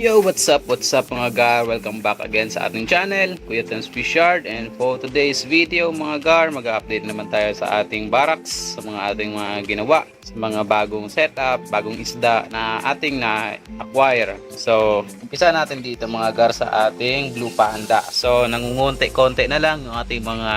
Yo, what's up mga gar? Welcome back again sa ating channel, Kuya Tans Fishard. And for today's video mga gar, mag-update naman tayo sa ating barracks, sa mga ating mga ginawa, sa mga bagong setup, bagong isda na ating na-acquire. So, umpisa natin dito mga gar sa ating Blue Panda. So, nangungunti-konti na lang yung ating mga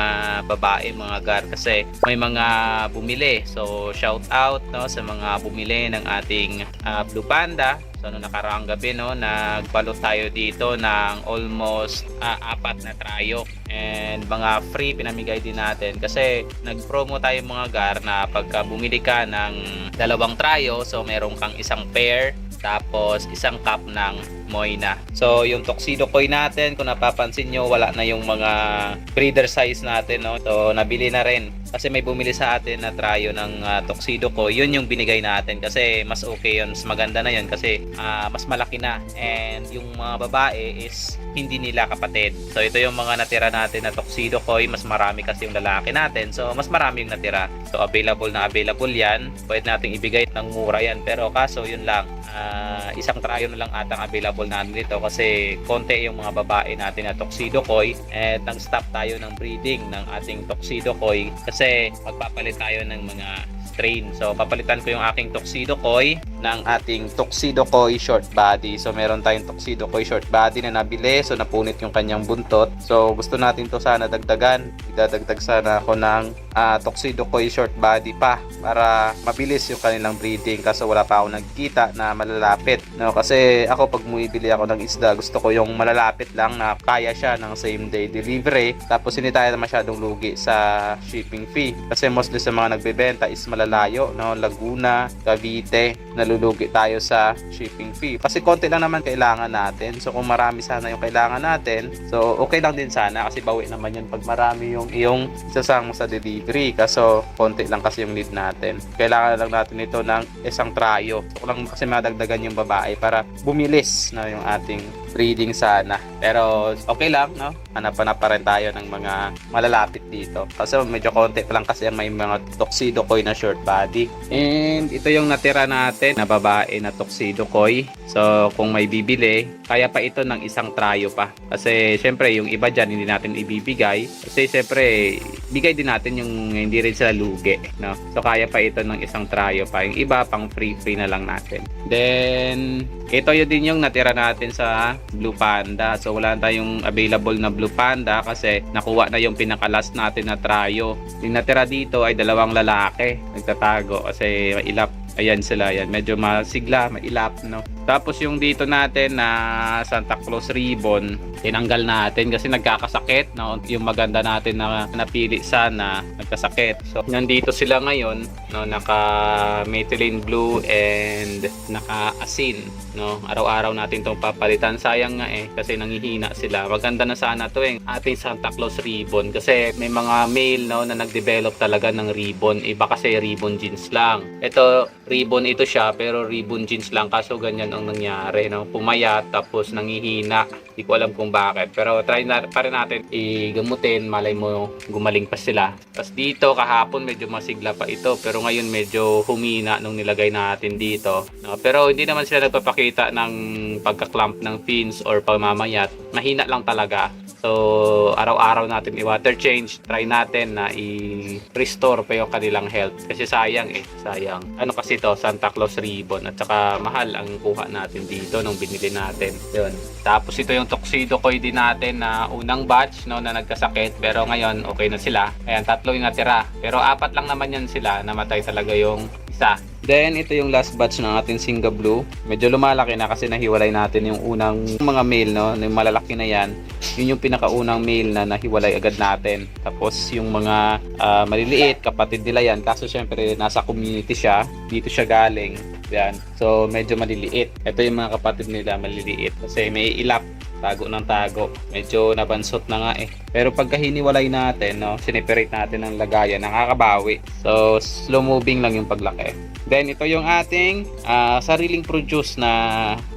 babae mga gar kasi may mga bumili. So, shout out no, sa mga bumili ng ating Blue Panda. So, nakaraang gabi, no, nagbalot tayo dito ng almost 4 na trayo. And mga free pinamigay din natin kasi nag-promo tayo mga gar na pagka bumili ka ng 2 trayo, so meron kang isang pair tapos isang cup ng Moyna. So yung Tuxedo Koi natin, kung napapansin nyo, wala na yung mga breeder size natin, no? So nabili na rin kasi may bumili sa atin na trayo ng Tuxedo Koi. Yun yung binigay natin kasi mas okay yun, mas maganda na yun kasi mas malaki na. And yung mga babae is hindi nila kapatid. So ito yung mga natira natin na Tuxedo Koi, mas marami kasi yung lalaki natin. So mas marami yung natira. So available yan. Pwede nating ibigay ng mura yan. Pero kaso yun lang, isang trayo na lang atang available natin dito kasi konti yung mga babae natin na Tuxedo Koi. And nag-stop tayo ng breeding ng ating Tuxedo Koi kasi magpapalit tayo ng mga strain. So papalitan ko yung aking Tuxedo Koi ng ating Tuxedo Koi short body. So meron tayong Tuxedo Koi short body na nabili, so napunit yung kanyang buntot. So gusto natin to sana dagdagan. Idadagdag sana ako ng Tuxedo Koi short body pa para mabilis yung kanilang breeding kasi wala pa ako nagkita na malalapit, no? Kasi ako pag bumibili ako ng isda, gusto ko yung malalapit lang na kaya siya ng same day delivery, tapos hindi tayo na masyadong lugi sa shipping fee kasi mostly sa mga nagbebenta is malalayo, no? Laguna, Cavite, nalulugi tayo sa shipping fee kasi konti lang naman kailangan natin. So kung marami sana yung kailangan natin, so okay lang din sana kasi bawi naman yun pag marami yung iyong isasama sa delivery, kaso konti lang kasi yung need natin. Kailangan lang natin ito ng isang trayo. So lang kasi madagdagan yung babae para bumilis na yung ating breeding sana. Pero okay lang, no? Hanap-hanap pa rin tayo ng mga malalapit dito kasi medyo konti pa lang kasi may mga Tuxedo Koi na short body. And ito yung natira natin na babae na Tuxedo Koi. So kung may bibili, kaya pa ito ng isang trayo pa kasi syempre yung iba dyan hindi natin ibibigay kasi syempre bigay din natin yung hindi rin sila lugi, no? So kaya pa ito ng isang trayo pa, yung iba pang free na lang natin. Then ito yun din yung natira natin sa Blue Panda. So wala tayong available na Blue Panda kasi nakuha na yung pinakalas natin na trayo. Yung natira dito ay 2 lalaki nagtatago kasi mailap. Ayan sila, yan. Medyo masigla, mailap, no? Tapos yung dito natin na Santa Claus ribbon, tinanggal natin kasi nagkakasakit, no? Yung maganda natin na napili sana, nagkasakit. So, nandito sila ngayon, no? Naka methylene blue and naka asin, no? Araw-araw natin itong papalitan. Sayang nga kasi nangihina sila. Maganda na sana to ating Santa Claus ribbon kasi may mga male, no, na nag-develop talaga ng ribbon. Iba kasi ribbon jeans lang. Ito, ribbon ito siya pero ribbon jeans lang kaso ganyan ang nangyari, no? Pumayat tapos nangihina, hindi ko alam kung bakit pero try na pa rin natin igamutin, malay mo gumaling pa sila. Tapos dito kahapon medyo masigla pa ito pero ngayon medyo humina nung nilagay natin dito, no? Pero hindi naman sila nagpapakita ng pagka-clump ng fins or pamamayat, mahina lang talaga. So araw-araw natin i-water change, try natin na i-restore pa yung kanilang health kasi sayang sayang. Ano kasi to, Santa Claus ribbon at saka mahal ang kuha natin dito nung binili natin. Yun. Tapos ito yung Tuxedo Koi din natin na unang batch, no, na nagkasakit pero ngayon okay na sila. Ayan, 3 yung natira. Pero 4 lang naman yan sila, namatay talaga yung isa. Then ito yung last batch ng ating Singa Blue. Medyo lumalaki na kasi nahiwalay natin yung unang mga male, no, yung malalaki na yan. Yun yung pinakaunang male na nahiwalay agad natin. Tapos yung mga maliliit, kapatid nila yan. Kaso syempre nasa community siya. Dito siya galing. Yan. So medyo maliliit. Ito yung mga kapatid nila maliliit. Kasi may ilap. Tago ng tago. Medyo nabansot na nga Pero pagka hiniwalay natin, no, sineperate natin ng lagayan, nakakabawi. So slow moving lang yung paglaki. Then ito yung ating sariling produce na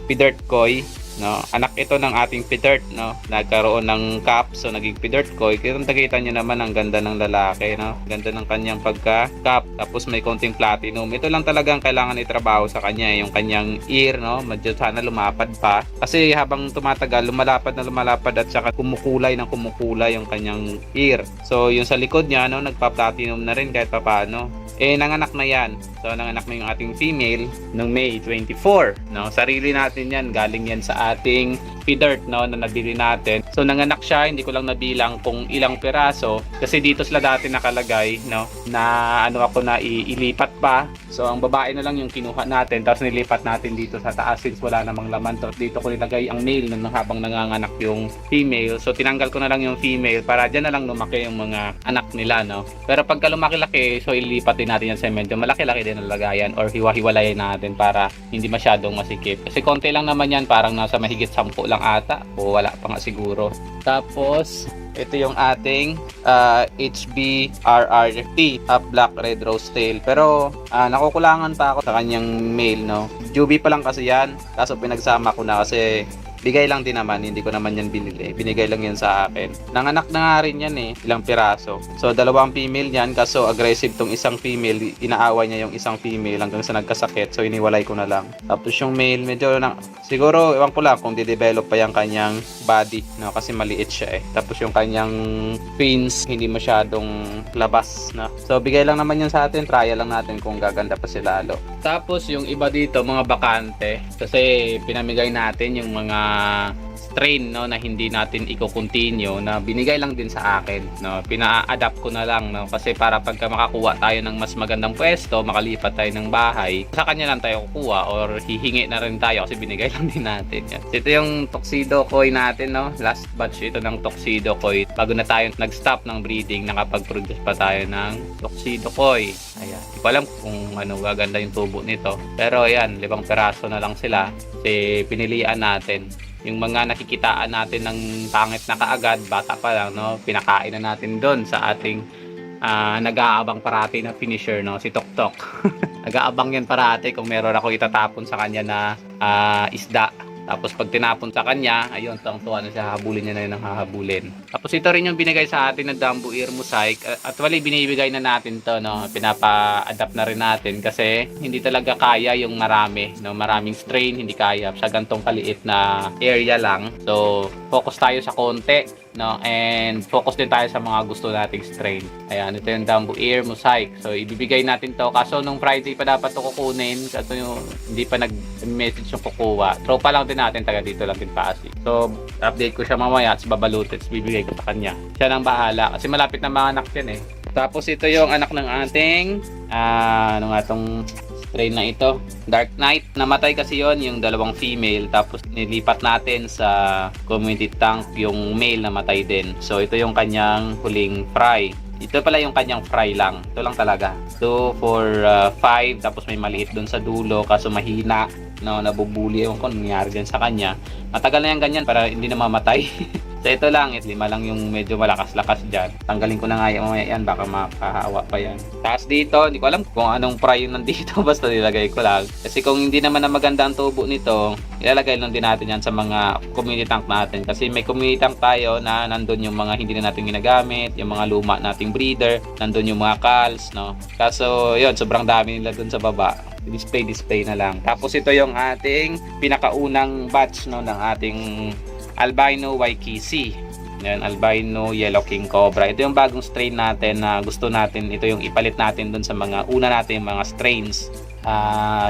Pidert Koi. no? Anak ito ng ating P-Dirt, no? Nagkaroon ng cap, so naging P-Dirt Koi. Kita nyo naman ang ganda ng lalaki, no? Ganda ng kanyang pagka-cap, tapos may konting platinum. Ito lang talagang kailangan itrabaho sa kanya, yung kanyang ear, no? Medyo sana lumapad pa. Kasi habang tumatagal, lumalapad na lumalapad at saka kumukulay ng kumukulay yung kanyang ear. So, yung sa likod niya, no? Nagpa-platinum na rin kahit papaano. Nanganak na yan. So, nanganak na yung ating female noong May 24. No? Sarili natin yan. Galing yan sa ating P-Dirt, no? Na nabili natin. So, nanganak siya. Hindi ko lang nabilang kung ilang piraso. Kasi dito sila dati nakalagay, no? Na ano ako na ilipat pa. So, ang babae na lang yung kinuha natin. Tapos nilipat natin dito sa taas since wala namang laman. Tapos dito ko nilagay ang male nung habang nanganganak yung female. So, tinanggal ko na lang yung female para dyan na lang lumaki yung mga anak nila, no? Pero pagka lumaki-laki, so ilipat din natin yan sa medyo malaki-laki din ang lagayan or hiwa-hiwalayin natin para hindi masyadong masikip. Kasi konti lang naman yan, parang nasa mahigit 10 lang ata o wala pa nga siguro. Tapos, ito yung ating HBRRT, half black red rose tail. Pero nakukulangan pa ako sa kanyang male, no? Juby pa lang kasi yan. Kaso pinagsama ko na kasi bigay lang din naman, hindi ko naman yan binili. Binigay lang yan sa akin. Nanganak na nga rin yan ilang piraso. So, dalawang female yan, kaso aggressive tong isang female. Inaaway niya yung isang female hanggang sa nagkasakit. So, iniwalay ko na lang. Tapos yung male, medyo siguro, ewan ko lang kung di-develop pa yung kanyang body, no? Kasi maliit siya Tapos yung kanyang fins, hindi masyadong labas, no? So, bigay lang naman yan sa atin. Trial lang natin kung gaganda pa si lalo. Tapos, yung iba dito, mga bakante. Kasi, pinamigay natin yung mga strain, no, na hindi natin i-continue, na binigay lang din sa akin, no. Pina-adapt ko na lang, no, kasi para pagka makakuha tayo ng mas magandang pwesto, makalipat tayo ng bahay, sa kanya lang tayo kukuha or hihingi na rin tayo kasi binigay lang din natin yan. Ito yung Tuxedo Koi natin, no. Last batch ito ng Tuxedo Koi. Bago na tayo nag-stop ng breeding, nakapag-produce pa tayo ng Tuxedo Koi. Ayan. Hindi ko alam kung ano gaganda yung tubo nito. Pero ayan, 5 peraso na lang sila. Kasi pinilian natin. Yung mga nakikitaan natin ng pangit na kaagad, bata pa lang, no? Pinakain na natin doon sa ating nag-aabang parati na finisher, no? Si Tok Tok. Nag-aabang yan parati kung meron ako itatapon sa kanya na isda. Tapos pag tinapon sa kanya, ayun, tuwa na siya, habulin niya na yun ang hahabulin. Tapos ito rin yung binigay sa atin ng Dambu Ear Mosaic. Actually, binibigay na natin to, no? Pinapa-adapt na rin natin kasi hindi talaga kaya yung marami, no? Maraming strain, hindi kaya sa gantong kaliit na area lang. So, focus tayo sa konti, no? And focus din tayo sa mga gusto nating strain. Ayan, ito yung Dambu Ear Mosaic. So, ibibigay natin to. Kaso, nung Friday pa dapat to kukunin. Kaso, hindi pa nag-message yung kukuha. Tropa lang din natin, taga dito lang din Pasig. So, update ko siya mamaya at babalutin. Bibigay ko sa kanya. Siya nang bahala. Kasi malapit na mga anak yan Tapos, ito yung anak ng ating ano nga tong strain na ito, Dark Knight. Namatay kasi yon yung dalawang female, tapos nilipat natin sa community tank yung male, namatay din. So ito yung kanyang huling fry. Ito pala yung kanyang fry lang. Ito lang talaga. So for 5, tapos may maliit dun sa dulo kaso mahina, no, nabubuli yung kung nangyari din sa kanya. Matagal na yan ganyan para hindi na mamatay. So ito lang, 5 lang yung medyo malakas-lakas dyan. Tanggalin ko na nga yan, baka makahawa pa yan. Tapos dito, hindi ko alam kung anong fry yung nandito, basta nilagay ko lang. Kasi kung hindi naman na maganda ang tubo nito, ilalagay lang din natin yan sa mga community tank natin. Kasi may community tank tayo na nandun yung mga hindi na natin ginagamit, yung mga luma nating breeder, nandun yung mga calls, no. Kaso yun, sobrang dami nila dun sa baba. Display na lang. Tapos ito yung ating pinakaunang batch, no, ng ating Albino Waikiki. Yan, Albino Yellow King Cobra. Ito yung bagong strain natin na gusto natin. Ito yung ipalit natin dun sa mga una natin mga strains.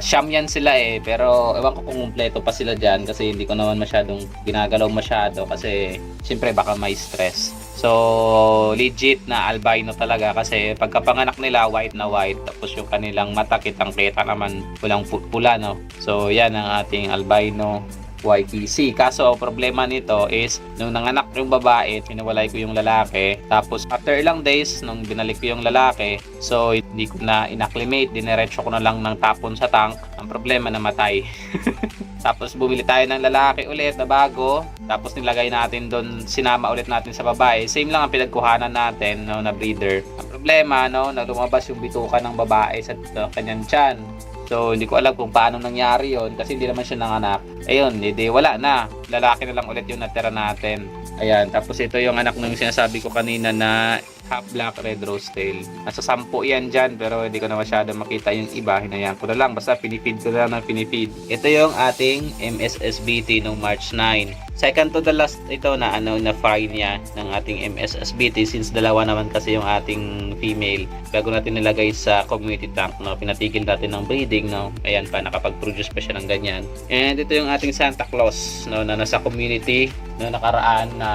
Siyam yan sila pero ewan ko kung kumpleto pa sila dyan kasi hindi ko naman masyadong ginagalaw masyado kasi siyempre baka may stress. So legit na albino talaga kasi pagkapanganak nila white na white, tapos yung kanilang mata kitang-kita naman pulang pula, no. So yan ang ating albino YTC. Kaso problema nito is nung nanganak yung babae, pinawalay ko yung lalaki. Tapos after ilang days nung binalik ko yung lalaki, so hindi ko na inacclimate, dinerecho ko na lang ng tapon sa tank. Ang problema, namatay. Tapos bumili tayo ng lalaki ulit na bago, tapos nilagay natin doon, sinama ulit natin sa babae. Same lang ang pinagkuhanan natin, no, na breeder. Ang problema, no, na lumabas yung bituka ng babae sa kanyang tiyan. So, hindi ko alam kung paano nangyari yon kasi hindi naman siya nanganak. Ayun, hindi, wala na. Lalaki na lang ulit yung natira natin. Ayan, tapos ito yung anak nung sinasabi ko kanina na half black red rose tail. Nasa 10 yan dyan, pero hindi ko na masyado makita yung iba. Hinayaan ko na lang, basta pinipid ko na lang ng pinipid. Ito yung ating MSSBT nung March 9. Second to the last ito na na fry niya ng ating MSSBT, since dalawa naman kasi yung ating female. Bago natin nilagay sa community tank, no, pinatigil natin ng breeding, no. Ayan pa, nakapag-produce pa siya ng ganyan. And ito yung ating Santa Claus, no, na nasa community na nakaraan na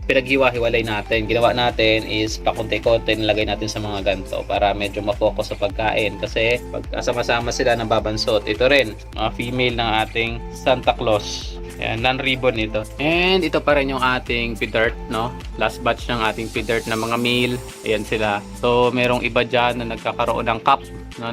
pinaghiwa-hiwalay natin. Ginawa natin is pakunti-kunti nilagay natin sa mga ganto para medyo ma-focus sa pagkain, kasi pag sama-sama sila ng babansot. Ito rin mga female ng ating Santa Claus. Ayan, non-ribbon ito. And ito pa rin yung ating pidert, no? Last batch ng ating pidert na mga male. Ayan sila. So, merong iba dyan na nagkakaroon ng cup. No?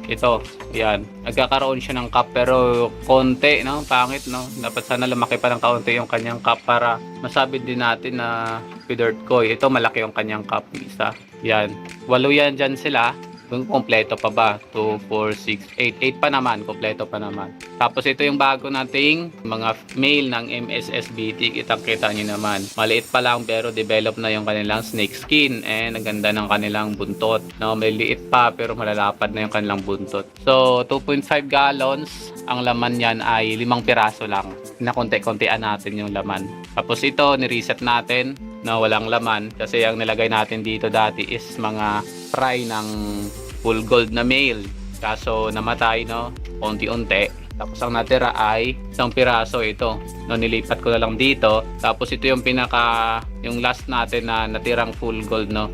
Ito, ayan. Nagkakaroon siya ng cup pero konti, no? Pangit, no? Dapat sana lumaki pa ng kaunti yung kanyang cup para masabi din natin na pidert ko. Ito, malaki yung kanyang cup. Isa. Ayan. 8 yan dyan sila. Kung kompleto pa ba? 2, 4, 6, 8. 8 pa naman. Kompleto pa naman. Tapos ito yung bago nating mga male ng MSSBT. Kitang-kita nyo naman. Maliit pa lang pero develop na yung kanilang snake skin. And ang ganda ng kanilang buntot. No, may liit pa pero malalapad na yung kanilang buntot. So, 2.5 gallons. Ang laman yan ay 5 piraso lang. Nakonti-kontian natin yung laman. Tapos ito, nireset natin na walang laman. Kasi ang nilagay natin dito dati is mga fry ng full gold na male, kaso namatay, no, unti-unti. Tapos ang natira ay 1 piraso ito, no, nilipat ko na lang dito. Tapos ito yung yung last natin na natirang full gold, no.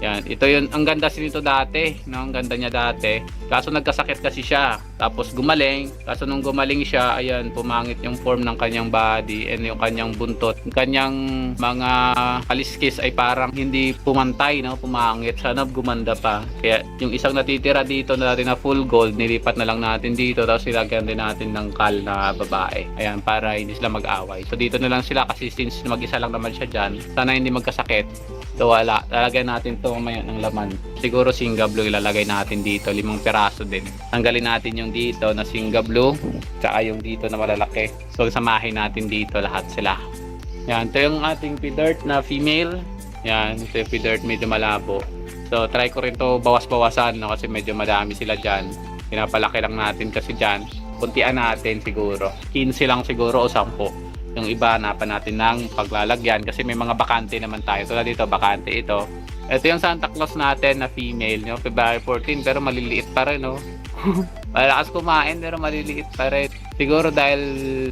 Yan, ito yun, ang ganda nito dati, no, ang ganda niya dati. Kaso nagkasakit kasi siya, tapos gumaling. Kaso nung gumaling siya, ayan, pumangit yung form ng kanyang body and yung kanyang buntot. Yung kanyang mga kaliskis ay parang hindi pumantay, no, pumangit. Sana gumanda pa. Kaya yung isang natitira dito na natin na full gold, nilipat na lang natin dito, tapos ilagyan din natin ng kal na babae. Ayan, para hindi sila mag-away. So dito na lang sila kasi since mag-isa lang naman siya dyan, sana hindi magkasakit. So wala, lalagyan natin to mamaya ng laman. Siguro Singa Blue ilalagay natin dito, 5 piraso din. Tanggalin natin yung dito na Singa Blue, tsaka yung dito na malalaki. So samahin natin dito lahat sila. Yan, ito yung ating pidert na female. Yan, ito yung pidert medyo malabo. So try ko rin to bawas-bawasan, no, kasi medyo madami sila dyan. Pinapalaki lang natin kasi dyan. Kuntian natin siguro. 15 lang siguro o 10. Yung iba, hanapan natin ng paglalagyan kasi may mga bakante naman tayo. Tulad dito, bakante ito. Ito yung Santa Claus natin na female, no? February 14, pero maliliit pa rin, no? Malakas kumain, pero maliliit pa rin. Siguro dahil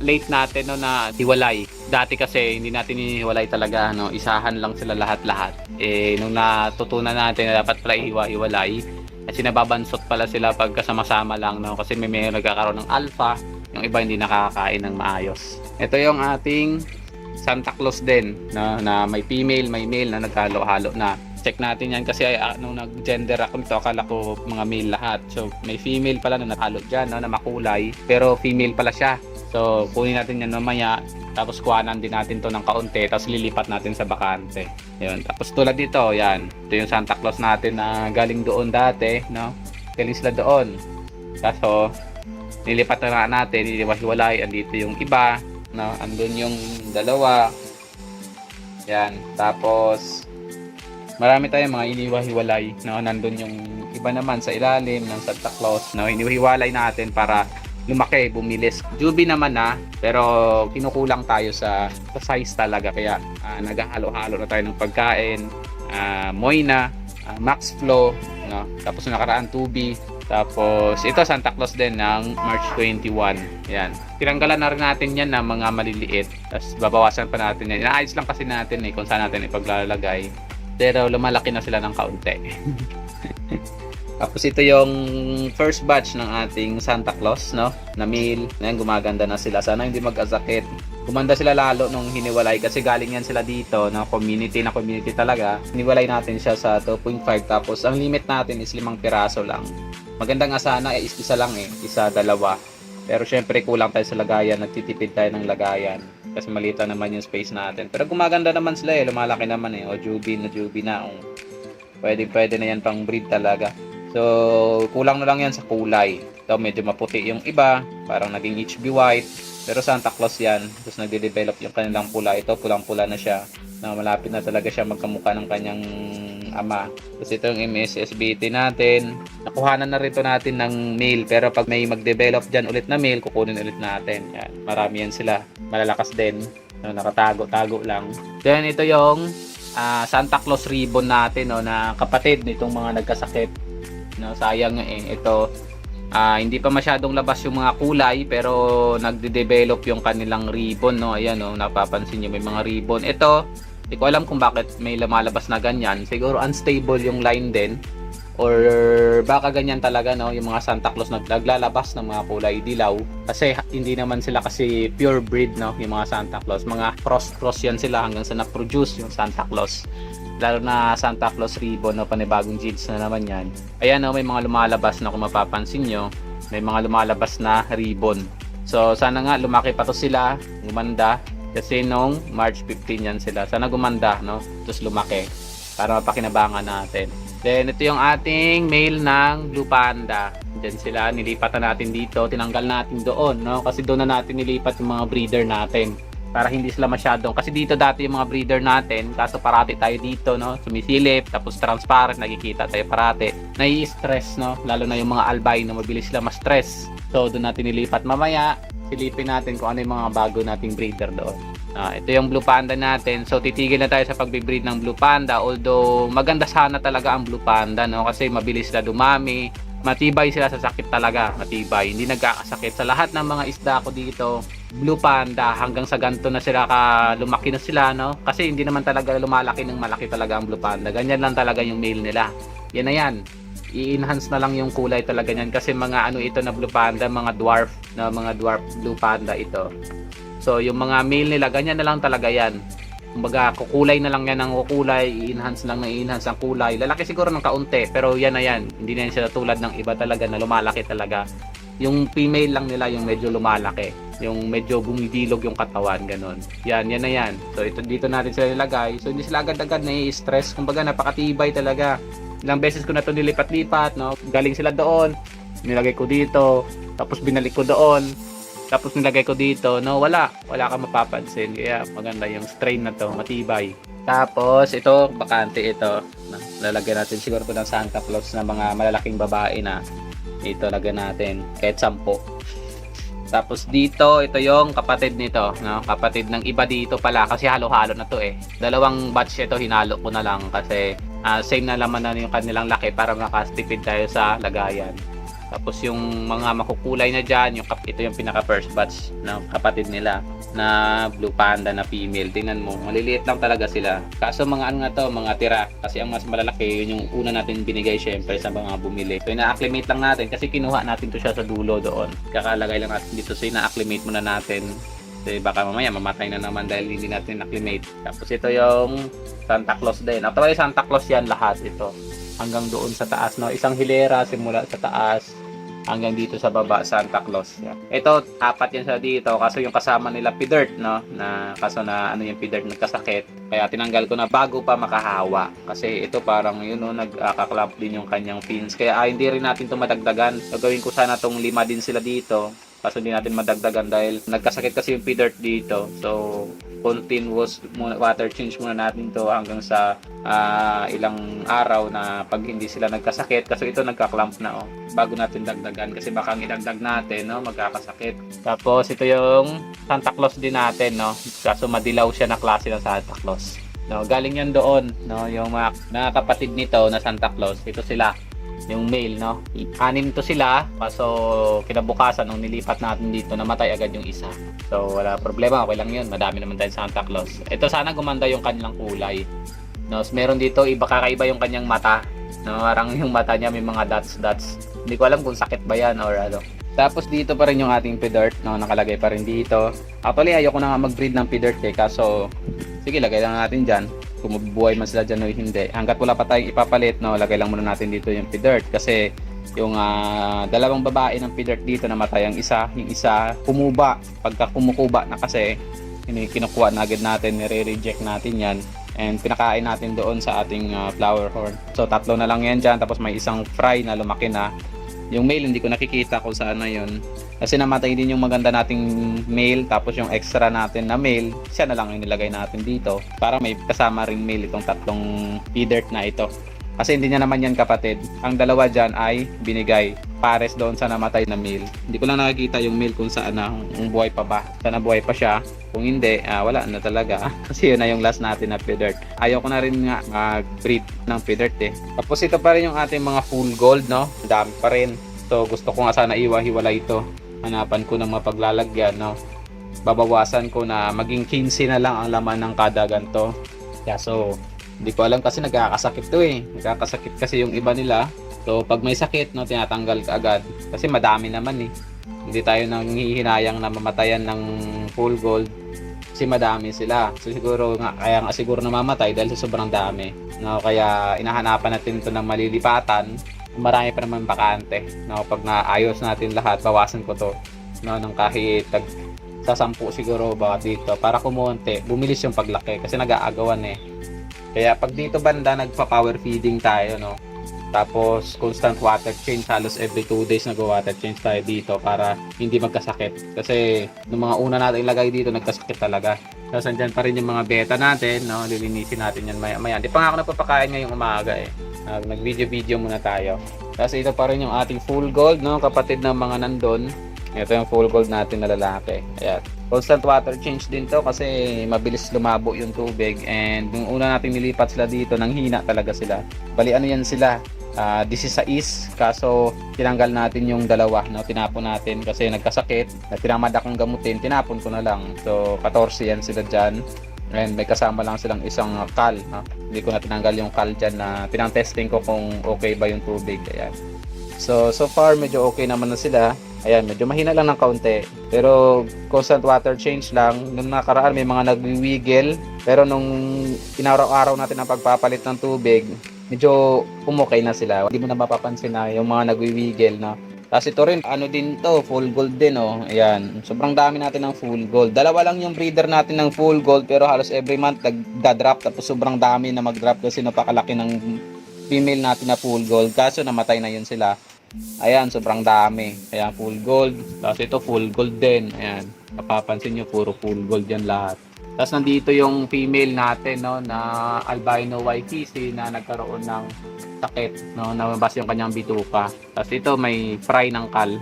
late natin, no, na hiwalay. Dati kasi, hindi natin hinihiwalay talaga, no? Isahan lang sila lahat-lahat. Nung natutunan natin na dapat pala hiwalay, kasi nababansot pala sila pag kasama-sama lang, no? Kasi may nagkakaroon ng alpha, yung iba hindi nakakakain ng maayos. Ito yung ating Santa Claus din, no? Na may female, may male na naghalo-halo na. Check natin yan kasi nung nag-gender ako nito, akala ko mga male lahat. So may female pala na naghalo dyan, no, na makulay, pero female pala siya. So kunin natin yan mamaya, tapos kuhanan din natin to ng kaunti, tapos lilipat natin sa bakante. Yun. Tapos tulad dito, yan. Ito yung Santa Claus natin na galing doon dati, no? Galing sila doon. Kaso nilipat na natin, iniwahiwalay. Andito yung iba, no? Andun yung dalawa. Yan. Tapos marami tayong mga iniwahiwalay, no? Nandun yung iba naman sa ilalim ng Santa Claus, no? Iniwahiwalay natin para lumaki, bumilis. Juby naman na, pero kinukulang tayo sa size talaga. Kaya naghahalo-halo na tayo ng pagkain. Moina, Max Flow, no? Tapos nakaraan Tubi. Tapos ito Santa Claus din ng March 21. Yan. Tinanggalan na rin natin yan ng mga maliliit. Tapos babawasan pa natin yan. Inaayos lang kasi natin kung saan natin ipaglalagay. Pero lumalaki na sila ng kaunti. Tapos ito yung first batch ng ating Santa Claus, no? Na male. Ngayon gumaganda na sila. Sana hindi magkasakit. Gumanda sila lalo nung hiniwalay kasi galing yan sila dito, no? Community na community talaga. Hiniwalay natin siya sa 2.5 tapos ang limit natin is 5 piraso lang. Maganda nga sana is isa lang isa, dalawa. Pero syempre kulang tayo sa lagayan, nagtitipid tayo ng lagayan kasi malita naman yung space natin. Pero gumaganda naman sila lumalaki naman o juby na. Pwede na yan pang breed talaga. So, kulang na lang yan sa kulay. Ito, medyo maputi yung iba, parang naging HB white. Pero Santa Claus yan. Tapos nagde-develop yung kanilang pula. Ito, pulang-pula na siya. Na malapit na talaga siya magkamukha ng kanyang ama. Tapos ito yung MSSBT natin. Nakuhanan na rito natin ng male. Pero pag may mag-develop dyan ulit na male, kukunin ulit natin. Yan. Marami yan sila. Malalakas din. Nakatago-tago lang. Then ito yung Santa Claus ribbon natin, no, na kapatid nitong mga nagkasakit. No, sayang ito. Hindi pa masyadong labas yung mga kulay pero nagde-develop yung kanilang ribbon, no. Ayan, no, napapansin niyo may mga ribbon. Ito, hindi ko alam kung bakit may lumalabas na ganyan. Siguro unstable yung line din or baka ganyan talaga, no, yung mga Santa Claus naglalabas ng mga kulay dilaw kasi hindi naman sila kasi pure breed, no, yung mga Santa Claus. Mga cross yan sila hanggang sa na-produce yung Santa Claus. Lalo na Santa Claus ribbon, no, panibagong jeans na naman yan. Ayan, no, may mga lumalabas na kung mapapansin nyo, may mga lumalabas na ribbon. So sana nga lumaki pa to sila, gumanda, kasi nung March 15 yan sila. Sana gumanda, no, tapos lumaki para mapakinabangan natin. Then ito yung ating male ng Blue Panda. Diyan sila, nilipatan natin dito, tinanggal natin doon, no, kasi doon na natin nilipat yung mga breeder natin. Para hindi sila masyadong, kasi dito dati yung mga breeder natin, kaso parati tayo dito, no, sumisilip, tapos transparent, nagkikita tayo parati, nai-stress, no, lalo na yung mga albino, mabilis sila ma-stress. So doon natin nilipat. Mamaya silipin natin kung ano yung mga bago nating breeder doon. Ito yung Blue Panda natin. So titigil na tayo sa pagbe-breed ng Blue Panda, although maganda sana talaga ang Blue Panda, no, kasi mabilis sila dumami, matibay sila sa sakit talaga, matibay, hindi nagkakasakit. Sa lahat ng mga isda ko dito, Blue Panda, hanggang sa ganito na sila lumaki na sila, no? Kasi hindi naman talaga lumalaki ng malaki talaga ang Blue Panda. Ganyan lang talaga yung male nila. Yan na yan. I-enhance na lang yung kulay talaga niyan kasi mga ano ito na Blue Panda, mga dwarf Blue Panda ito. So yung mga male nila, ganyan na lang talaga yan. Kumbaga, kukulay na lang yan ng kukulay, i-enhance lang na i-enhance ang kulay. Lalaki siguro ng kaunti, pero yan na yan. Hindi na yan sila tulad ng iba talaga na lumalaki talaga. Yung female lang nila yung medyo lumalaki, yung medyo bumidilog yung katawan, ganun. Yan na yan. So ito dito natin sila nilagay. So hindi sila agad-agad nai-stress. Kumbaga napakatibay talaga. Ilang beses ko na ito nilipat-lipat, no. Galing sila doon, nilagay ko dito, tapos binalik ko doon, tapos nilagay ko dito, no, wala kang mapapansin. Kaya maganda yung strain na to, matibay. Tapos ito, bakante ito. Lalagyan natin siguro ito ng Santa Claus na mga malalaking babae na. Ito lagyan natin kahit 10. Tapos dito, ito yung kapatid nito, no? Kapatid ng iba dito pala kasi halo-halo na to eh. Dalawang batch ito hinalo ko na lang kasi same na laman na yung kanilang laki para makastipid tayo sa lagayan. Tapos yung mga makukulay na dyan, ito yung pinaka first batch ng kapatid nila na Blue Panda na female. Tingnan mo, maliliit lang talaga sila. Kaso mga ano nga to, mga tira. Kasi ang mas malalaki, yun yung una natin binigay syempre sa mga bumili. So ina-acclimate lang natin kasi kinuha natin to siya sa dulo doon. Kakalagay lang natin dito. So ina-acclimate muna natin. Kasi baka mamaya mamatay na naman dahil hindi natin acclimate. Tapos ito yung Santa Claus din. Actually Santa Claus yan lahat ito. Hanggang doon sa taas, no? Isang hilera simula sa taas hanggang dito sa baba, Santa Claus. Yeah. Ito, 4 yan sa dito. Kaso yung kasama nila P-Dirt, no? Kaso na ano yung P-Dirt nagkasakit. Kaya tinanggal ko na bago pa makahawa. Kasi ito parang yun, no, nagkaklamp din yung kanyang fins. Kaya hindi rin natin ito madagdagan. Gagawin ko sana itong 5 din sila dito. Kaso hindi natin madagdagan dahil nagkasakit kasi yung P-Dirt dito. So, continuous water change muna natin to hanggang sa ilang araw na pag hindi sila nagkasakit. Kasi ito nagka-clamp na, oh. Bago natin dagdagan kasi baka idagdag natin, no, magkakasakit. Tapos ito yung Santa Claus din natin, no. Kaso madilaw siya na klase ng Santa Claus. No, galing yan doon, no, yung mga kapatid nito na Santa Claus. Ito sila. Yung male, no, 6 to sila. Kaso kinabukasan nung nilipat natin dito, namatay agad yung isa. So wala problema, okay lang yun, madami naman tayong Santa Claus. Ito sana gumanda yung kanilang kulay, no. Meron dito iba, kakaiba yung kanyang mata, no, parang yung mata niya may mga dots. Hindi ko alam kung sakit ba yan or ano. Tapos dito pa rin yung ating P-Dirt, no, nakalagay pa rin dito. Actually ayoko na nga mag-breed ng P-Dirt eh, kaso sige, lagay lang natin dyan. Kung mabubuhay man sila dyan o hindi. Hanggat wala pa tayong ipapalit, no, lagay lang muna natin dito yung P-Dirt. Kasi yung dalawang babae ng P-Dirt dito namatay ang isa. Yung isa kumuba. Pagka kumukuba na kasi, kinukuha na agad natin, nire-reject natin yan. and pinakain natin doon sa ating flower horn. So tatlo na lang yan dyan, tapos may isang fry na lumaki na. Yung male hindi ko nakikita kung saan na yun, kasi namatay din yung maganda nating male, tapos yung extra natin na male, siya na lang yung nilagay natin dito para may kasama ring male itong tatlong feeder na ito. Kasi hindi niya naman yan kapatid. Ang dalawa dyan ay binigay pares doon sa namatay na male. Hindi ko lang nakikita yung male kung saan na, kung buhay pa ba. Sana buhay pa siya. Kung hindi, wala na talaga. Kasi yun na yung last natin na feathered. Ayaw ko na rin nga mag-breed ng feathered eh. Tapos ito pa rin yung ating mga full gold, no? Dami pa rin. So gusto ko nga sana iwa-hiwala ito. Hanapan ko ng mapaglalagyan, no? Babawasan ko na maging 15 na lang ang laman ng kada ganto. Yeah, so hindi ko alam kasi nagkakasakit to eh. Nagkakasakit kasi yung iba nila. So pag may sakit, no, tinatanggal ka agad. Kasi madami naman eh. Hindi tayo nanghihinayang na mamatayan ng full gold kasi madami sila. So siguro nga, kaya nga siguro namamatay dahil sa sobrang dami. No, kaya inahanapan natin ito ng malilipatan. Marami pa naman bakante. No, pag naayos natin lahat, bawasan ko to. No, ng kahit sa 10 siguro baka dito para kumonte, bumilis yung paglaki kasi nag-aagawan eh. Kaya pag dito banda nagpa-power feeding tayo, no. Tapos constant water change, halos every 2 days nag-water change tayo dito para hindi magkasakit. Kasi nung mga una natin ilagay dito nagkasakit talaga. Tapos andyan pa rin yung mga beta natin, no. Lilinisin natin yan maya-maya. Di pa nga ako nagpapakain ngayong umaga eh. Nag-video muna tayo. Tapos ito pa rin yung ating full gold, no, kapatid ng mga nandun. Ito yung full gold natin na lalaki. Ayan. Constant water change din to kasi mabilis lumabo yung tubig, and nung una nating nilipat sila dito nang hina talaga sila. Bali ano yan sila, 16, kaso tinanggal natin yung dalawa, no? Tinapon natin kasi nagkasakit, na tinamad akong gamutin, tinapon ko na lang. So 14 yan sila dyan, and may kasama lang silang isang kal, no? Hindi ko na tinanggal yung kal dyan, na pinang-testing ko kung okay ba yung tubig. Ayan. So far medyo okay naman na sila. Ayan, medyo mahina lang ng kaunti. Pero constant water change lang. Nung nakaraan may mga nagwiwiggle. Pero nung inaraw-araw natin ang pagpapalit ng tubig, medyo umokay na sila. Hindi mo na mapapansin na yung mga nagwiwiggle, no? Tapos ito rin, ano din to, full gold din, oh. Ayan, sobrang dami natin ng full gold. Dalawa lang yung breeder natin ng full gold, pero halos every month nagda-drop. Tapos sobrang dami na mag-drop kasi napakalaki ng female natin na full gold. Kaso namatay na yun sila. Ayan, sobrang dami. Ayan, full gold. Tapos ito full gold din. Ayan, mapapansin nyo puro full gold yan lahat. Tapos nandito yung female natin, no, na albino waikisi na nagkaroon ng sakit, no, namabas yung kanyang bituka. Tapos ito may fry ng kal.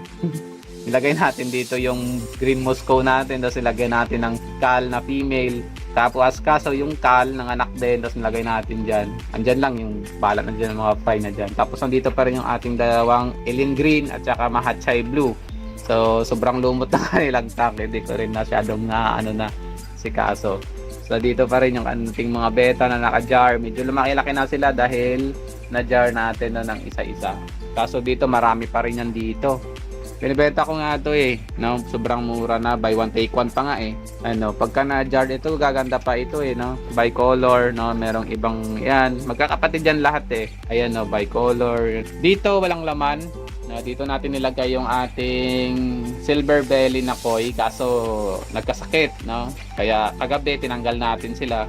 Ilagay natin dito yung green Moscow natin, tapos ilagay natin ng kal na female. Tapos kaso yung kal ng anak din, tapos nilagay natin dyan. Andyan lang yung balat na dyan, mga fry na dyan. Tapos nandito pa rin yung ating dalawang alien green at saka mahatchay blue. So sobrang lumot na kanilang tank, hindi ko rin masyadong na si kaso. So dito pa rin yung ating mga beta na naka-jar. Medyo lumaki-laki na sila dahil na-jar natin na ng isa-isa. Kaso dito marami pa rin yan dito. Binibenta ko nga ito eh, no? Sobrang mura na, buy one take one pa nga eh. Ano, pagka na-jar ito, gaganda pa ito eh, no? Bicolor, no? Merong ibang, yan, magkakapatid yan lahat eh. Ayan, no? Bicolor. Dito walang laman. No? Dito natin nilagay yung ating silver belly na koi, kaso nagkasakit, no? Kaya kagabi tinanggal natin sila.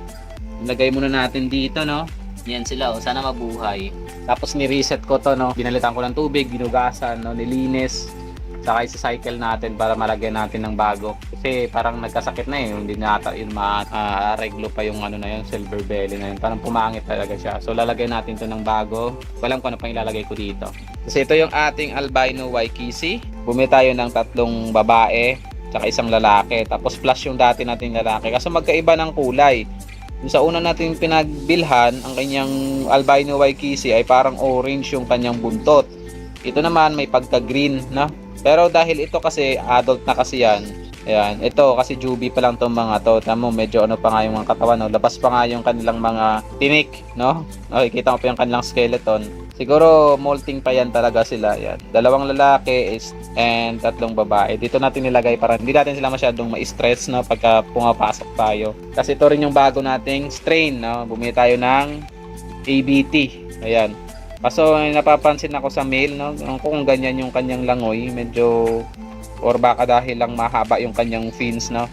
Nilagay muna natin dito, no? Yan sila, oh, sana mabuhay. Tapos ni-reset ko to, no? Binalitan ko ng tubig, ginugasan, no? Nilinis. Saka isa-cycle natin para malagyan natin ng bago. Kasi parang nagkasakit na eh. Hindi na ata yun ma-reglo pa yung ano na yun, silver belly na yun. Parang pumangit talaga siya. So lalagay natin to ng bago. Walang ko ano pang ilalagay ko dito. Kasi ito yung ating albino waikisi. Bumili tayo ng 3 babae, saka 1 lalaki. Tapos plus yung dati nating lalaki. Kasi magkaiba ng kulay. Yung sa una natin pinagbilhan, ang kanyang albino waikisi ay parang orange yung kanyang buntot. Ito naman may pagka-green, na. Pero dahil ito kasi adult na kasi yan. Ayan, ito kasi juvie pa lang tong mga to. Tamo medyo ano pa nga yung mga katawan, no. Labas pa nga yung kanilang mga tinik, no? Okay, kita mo pa yung kanilang skeleton. Siguro molting pa yan talaga sila. Ayan. 2 lalaki and 3 babae. Dito natin nilagay para hindi natin sila masyadong ma-stress, no, pagka pumapasok tayo. Kasi ito rin yung bago nating strain, no. Bumili tayo ng ABT. Ayan. Kaso napapansin ako sa male, no, kung ganyan yung kanyang langoy, medyo, or baka dahil lang mahaba yung kanyang fins, no.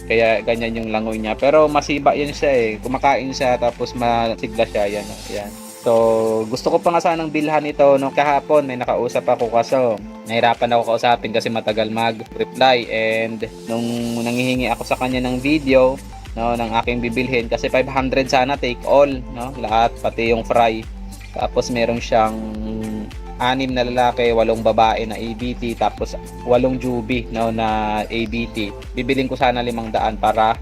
Kaya ganyan yung langoy niya. Pero masiba yan siya eh. Kumakain siya tapos masigla siya. Yan. Yan. So, gusto ko pa nga sanang bilhan ito no kahapon. May nakausap ako kaso nahirapan ako kausapin kasi matagal mag-reply. And nung nanghihingi ako sa kanya ng video no ng aking bibilhin kasi 500 sana take all no lahat pati yung fry. Tapos meron siyang 6 na lalaki, 8 babae na ABT, tapos 8 jubi no, na ABT. Bibiling ko sana 500 para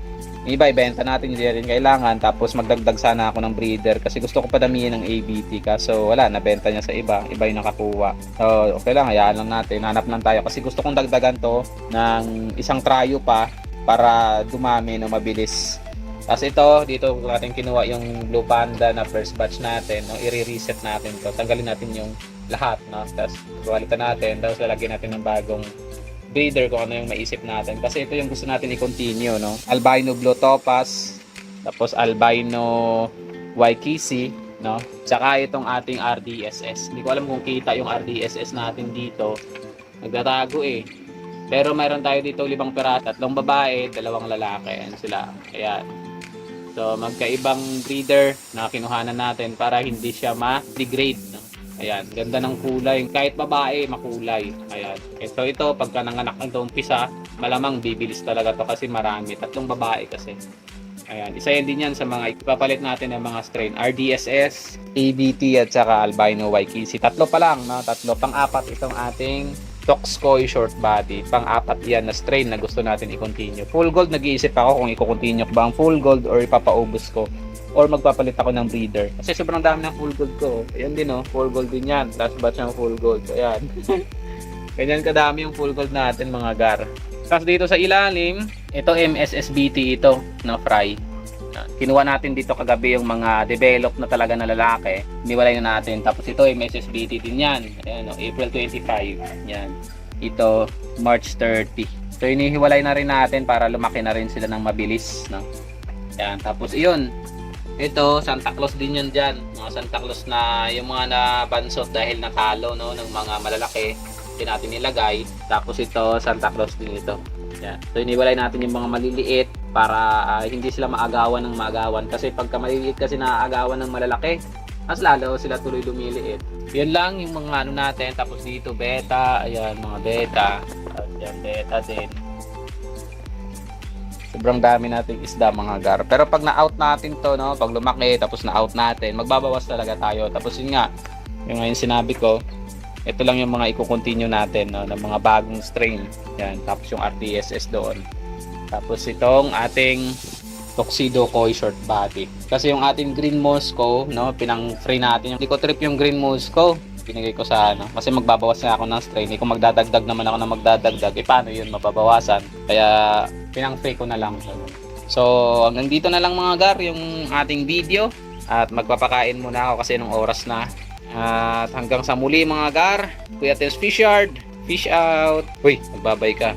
iba ibenta natin, hindi rin kailangan. Tapos magdagdag sana ako ng breeder kasi gusto ko padamihin ng ABT kaso wala, nabenta niya sa iba yung nakakuha. So okay lang, hayaan lang natin, hanap lang tayo kasi gusto kong dagdagan to ng isang tryo pa para dumami no mabilis. Tapos ito, dito natin kinuha yung Blue Panda na first batch natin, no? I-reset natin to. Tanggalin natin yung lahat, no? Tapos palitan natin, tapos lalagyan natin ng bagong breeder kung ano yung maisip natin. Kasi ito yung gusto natin i-continue, no? Albino Blue Topaz, tapos Albino Waikisi, no? Tsaka itong ating RDSS. Hindi ko alam kung kita yung RDSS natin dito. Nagtatago eh. Pero mayroon tayo dito 5 piraso, 3 babae, 2 lalaki. Ayan sila. Ayan. So magkaibang breeder na kinuhanan natin para hindi siya ma-degrade. No? Ayan, ganda ng kulay. Kahit babae, makulay. Ayan. So ito, pagka nanganak ng umpisa, malamang bibilis talaga to kasi marami. 3 babae kasi. Ayan, isa yan din yan sa mga ipapalit natin ng mga strain. RDSS, ABT at saka Albino Waikisi. 3 pa lang, no? 3. Pang-4 itong ating Toxcoy short body. Pang-4 yan na strain na gusto natin i-continue. Full gold, nag-iisip ako kung i-continue ko ba ang full gold or ipapaubos ko or magpapalit ako ng breeder. Kasi sobrang dami ng full gold ko. Ayan din oh, full gold din yan. Last batch ng full gold. Ayan. Ganyan kadami yung full gold natin mga gar. Tapos dito sa ilalim, ito MSSBT ito na fry. Kinuha natin dito kagabi yung mga develop na talaga na lalaki. Iniwalay na natin. Tapos ito MSSBT din yan. Ayan, no, April 25. Yan. Ito March 30. So inihiwalay na rin natin para lumaki na rin sila ng mabilis. No? Yan. Tapos iyon. Ito Santa Claus din yan dyan. Mga Santa Claus na yung mga nabansot dahil natalo no, ng mga malalaki. Hindi natin nilagay. Tapos ito Santa Claus din ito. Yan. So iniwalay natin yung mga maliliit para hindi sila maagawan ng maagawan kasi pagka maliliit kasi naaagawan ng malalaki mas lalo sila tuloy lumiliit. Yan lang yung mga ano natin. Tapos dito beta, ayan mga beta, ayan beta din. Sobrang dami nating isda mga gar. Pero pag na-out natin to no, pag lumaki tapos na-out natin, magbabawas talaga tayo. Tapos yun nga, yung ngayon sinabi ko, ito lang yung mga i-continue natin no, ng mga bagong strain. Yan, tapos yung RDSS doon. Tapos itong ating Tuxedo Koi short body. Kasi yung ating Green Moscow, no, pinang-free natin. Hindi ko trip yung Green Moscow. Binigay ko sa ano, kasi magbabawas na ako ng strain. Kung magdadagdag naman ako na magdadagdag, paano yun mababawasan? Kaya pinang-free ko na lang. So, hanggang dito na lang mga gar yung ating video. At magpapakain muna ako kasi nung oras na. At hanggang sa muli mga gar, Kuya Tens Fish Yard, fish out. Uy, magbabay ka.